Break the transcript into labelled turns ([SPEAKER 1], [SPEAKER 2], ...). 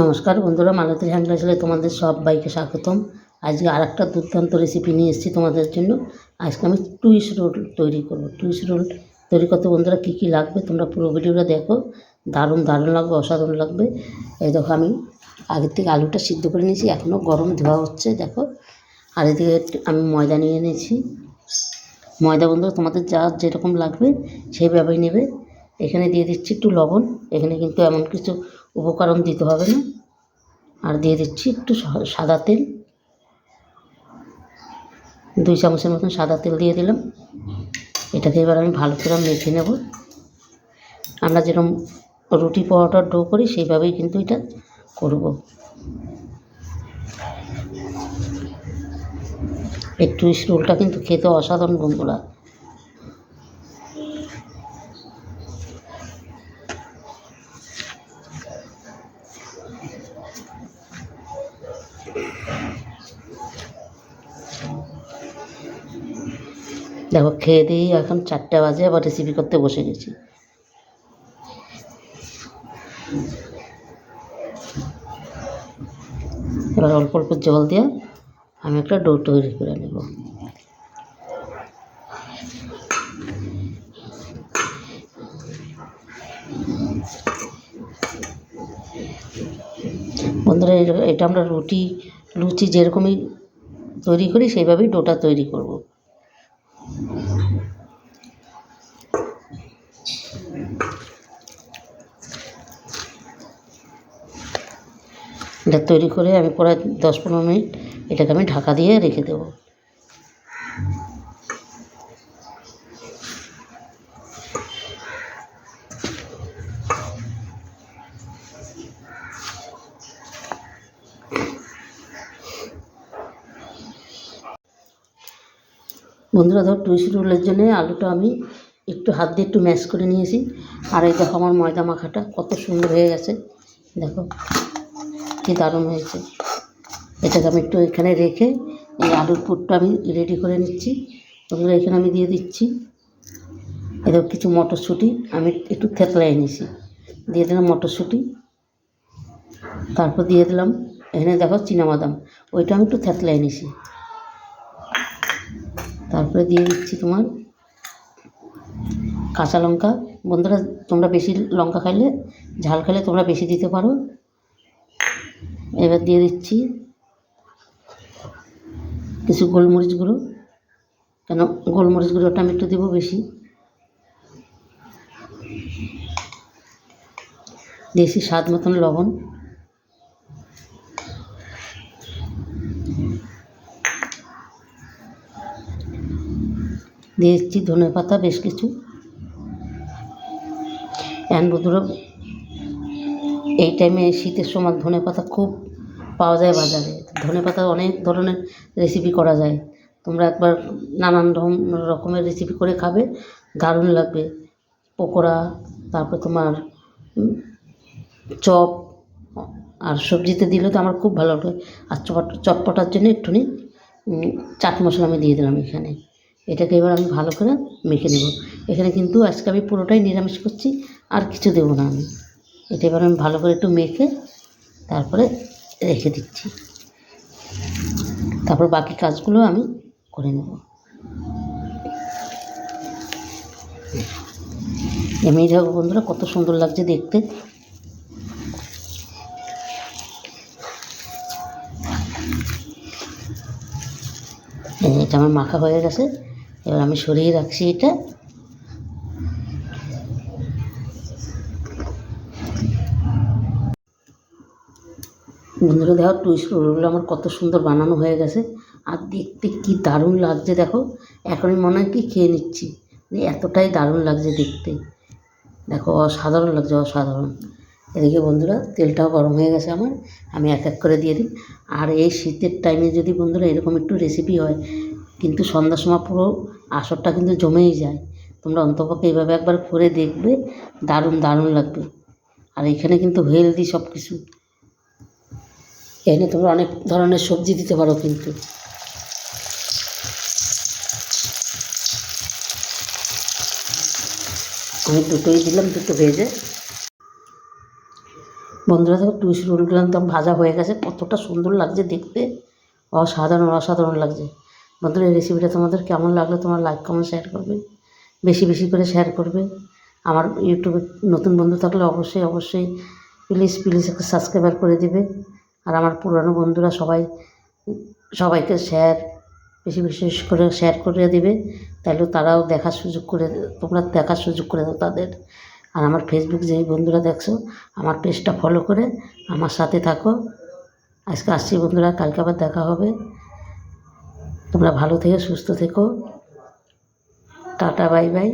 [SPEAKER 1] নমস্কার বন্ধুরা, মালতী হ্যান্ডলাইসে তোমাদের সবাইকে স্বাগতম। আজকে আর একটা দুর্দান্ত রেসিপি নিয়ে এসেছি তোমাদের জন্য। আজকে আমি টুইস রোল তৈরি করব। টুইস রোল তৈরি করতে বন্ধুরা কী কী লাগবে তোমরা পুরো ভিডিওটা দেখো, দারুণ লাগবে, অসাধারণ লাগবে। এই দেখো, আমি আগের থেকে আলুটা সিদ্ধ করে নিয়েছি, এখনও গরম ধোয়া হচ্ছে দেখো। আর এদিকে আমি ময়দা নিয়ে নিয়েছি। ময়দা বন্ধুরা তোমাদের যেরকম লাগবে সেইভাবেই নেবে। এখানে দিয়ে দিচ্ছি একটু লবণ, এখানে কিন্তু এমন কিছু উপকরণ দিতে হবে না। আর দিয়ে দিচ্ছি একটু সাদা তেল, 2 চামচের মতন সাদা তেল দিয়ে দিলাম। এটাকে এবার আমি ভালো করে মেখে নেব। আমরা যেরকম রুটি পরোটার ডো করি সেইভাবেই কিন্তু এটা করব। এই টুইস্ট রোলটা কিন্তু খেতে অসাধারণ বন্ধুরা। দেখো, খেয়ে দিয়েই এখন 4টা বাজে, আবার রেসিপি করতে বসে গেছি। এবার অল্প অল্প জল দিয়ে আমি একটা ডো তৈরি করে নেব। বন্ধুরা, এটা আমরা লুচি যেরকমই তৈরি করি সেইভাবেই ডোটা তৈরি করব। এটা তৈরি করে আমি প্রায় 10-15 মিনিট এটাকে আমি ঢাকা দিয়ে রেখে দেব। বন্ধুরা ধর, টুইস্ট রোলের জন্য আলুটা আমি একটু হাত দিয়ে একটু ম্যাশ করে নিয়েছি। আর এই দেখো, আমার ময়দা মাখাটা কত সুন্দর হয়ে গেছে, দেখো কী দারুণ হয়েছে। এটাকে আমি একটু এখানে রেখে এই আলুর পুরটা আমি রেডি করে নিচ্ছি। বন্ধুরা, এখানে আমি দিয়ে দিচ্ছি এদের কিছু মটরশুঁটি, আমি একটু থেতলাই নিয়েছি, দিয়ে দিলাম মটরশুঁটি। তারপর দিয়ে দিলাম এখানে দেখো চীনাবাদাম, ওইটা আমি একটু থেতলাই নিয়েছি। তারপরে দিয়ে দিচ্ছি তোমার কাঁচা লঙ্কা। বন্ধুরা, তোমরা বেশি লঙ্কা খাইলে, ঝাল খেলে তোমরা বেশি দিতে পারো। এবার দিয়ে দিচ্ছি কিছু গোলমরিচ গুঁড়ো, কেন গোলমরিচ গুঁড়োটা আমি একটু দেবো বেশি। দিয়েছি স্বাদ মতন লবণ। দিয়ে দিচ্ছি ধনে পাতা বেশ কিছু। বন্ধুরা, এই টাইমে শীতের সময় ধনে পাতা খুব পাওয়া যায় বাজারে। ধনে পাতা অনেক ধরনের রেসিপি করা যায়, তোমরা একবার নানান রকমের রেসিপি করে খাবে, দারুণ লাগবে। পকোড়া, তারপর তোমার চপ, আর সবজিতে দিলে তো আমার খুব ভালো লাগে। আর চটপটার জন্য একটুখানি চাট মশলা আমি দিয়ে দিলাম এখানে। এটাকে এবার আমি ভালো করে মেখে নেব। এখানে কিন্তু আজকে আমি পুরোটাই নিরামিষ করছি, আর কিছু দেবো না আমি। এটা এবার আমি ভালো করে একটু মেখে তারপরে রেখে দিচ্ছি। তারপর বাকি কাজগুলো আমি করে নেব। এমনি দেখো বন্ধুরা, কত সুন্দর লাগছে দেখতে। এটা আমার মাখা হয়ে গেছে, এবার আমি সরিয়ে রাখছি এটা। বন্ধুরা দেখো, টুইস্ট রোলগুলো আমার কত সুন্দর বানানো হয়ে গেছে, আর দেখতে কি দারুণ লাগছে দেখো। এখনই মনে হয় কি খেয়ে নিচ্ছি, এতটাই দারুণ লাগছে দেখতে। দেখো, অসাধারণ লাগছে, অসাধারণ। এদিকে বন্ধুরা তেলটাও গরম হয়ে গেছে আমার, আমি এক এক করে দিয়ে দিই। আর এই শীতের টাইমে যদি বন্ধুরা এরকম একটু রেসিপি হয়, কিন্তু সন্ধ্যার সময় পুরো আসরটা কিন্তু জমেই যায়। তোমরা অন্তপক্ষে এইভাবে একবার করে দেখবে, দারুণ লাগবে। আর এখানে কিন্তু হেলদি সব কিছু, এখানে তোমরা অনেক ধরনের সবজি দিতে পারো কিন্তু। আমি দুটোই দিলাম, দুটো ভেজে। বন্ধুরা দেখো টুইস রোলগুলো একদম ভাজা হয়ে গেছে, কতটা সুন্দর লাগছে দেখতে, অসাধারণ অসাধারণ লাগছে। বন্ধুরা এই রেসিপিটা তোমাদের কেমন লাগলো তোমরা লাইক কমেন্ট শেয়ার করবে, বেশি বেশি করে শেয়ার করবে। আমার ইউটিউবে নতুন বন্ধু থাকলে অবশ্যই অবশ্যই প্লিজ প্লিজ একটা সাবস্ক্রাইবার করে দেবে। আর আমার পুরানো বন্ধুরা সবাইকে বেশি বেশি করে শেয়ার করে দেবে, তাহলে তারাও তোমরা দেখার সুযোগ করে দাও তাদের। আর আমার ফেসবুক যেই বন্ধুরা দেখছো আমার পেজটা ফলো করে আমার সাথে থাকো। আজকে আসছি বন্ধুরা, কালকে আবার দেখা হবে। তোমরা ভালো থেকো, সুস্থ থেকো, টাটা বাই বাই।